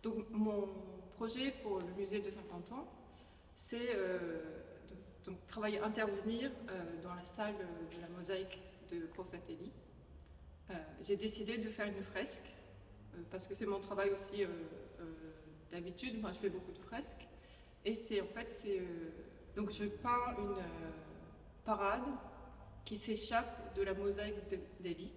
Donc mon projet pour le musée de 50 ans, c'est intervenir dans la salle de la mosaïque de Prophète Élie. J'ai décidé de faire une fresque, parce que c'est mon travail aussi d'habitude. Moi je fais beaucoup de fresques, et donc je peins une parade qui s'échappe de la mosaïque d'Élie,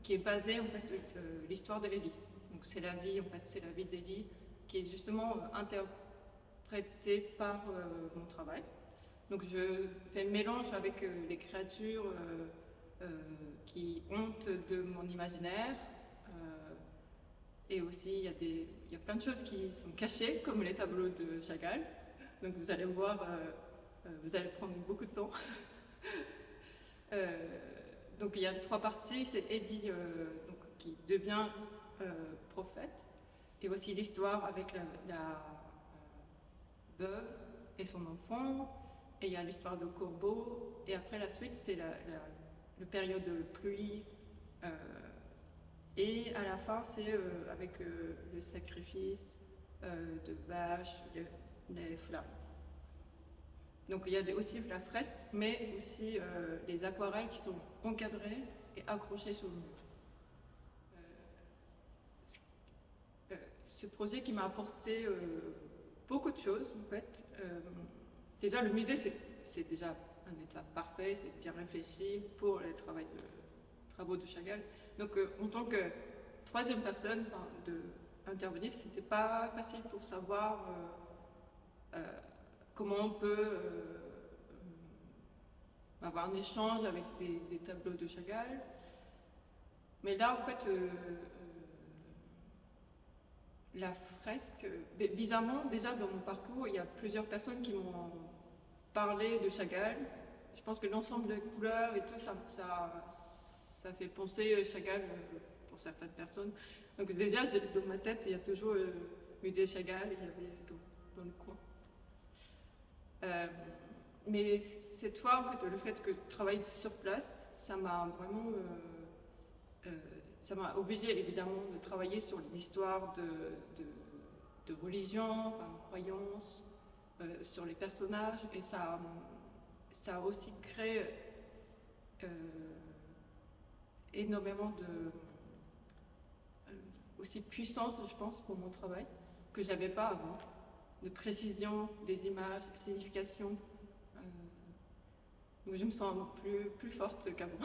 qui est basée en fait l'histoire d'Élie. Donc c'est la vie d'Élie qui est justement interprétée par mon travail. Donc je fais un mélange avec les créatures qui hontent de mon imaginaire, et aussi il y a plein de choses qui sont cachées, comme les tableaux de Chagall. Donc vous allez voir, vous allez prendre beaucoup de temps. Donc il y a 3 parties, c'est Élie qui devient prophète, et aussi l'histoire avec la veuve et son enfant, et il y a l'histoire de corbeau, et après la suite c'est le période de pluie, et à la fin c'est avec le sacrifice de vaches, les flammes. Donc il y a aussi la fresque, mais aussi les aquarelles qui sont encadrées et accrochées sur le mur. Ce projet qui m'a apporté beaucoup de choses en fait. Déjà le musée c'est déjà un état parfait, c'est bien réfléchi pour les travaux de Chagall. Donc en tant que 3e personne d'intervenir, c'était pas facile pour savoir comment on peut avoir un échange avec des tableaux de Chagall. Mais là, en fait, la fresque, bizarrement, déjà dans mon parcours, il y a plusieurs personnes qui m'ont parlé de Chagall. Je pense que l'ensemble des couleurs et tout, ça fait penser Chagall pour certaines personnes. Donc déjà, dans ma tête, il y a toujours le musée Chagall, il y avait dans le coin. Mais cette fois, en fait, le fait que je travaille sur place, ça m'a vraiment... ça m'a obligée évidemment de travailler sur l'histoire de religion, enfin, croyance, sur les personnages, et ça a aussi créé énormément aussi puissance, je pense, pour mon travail, que j'avais pas avant, de précision des images, signification. Donc je me sens plus forte qu'avant.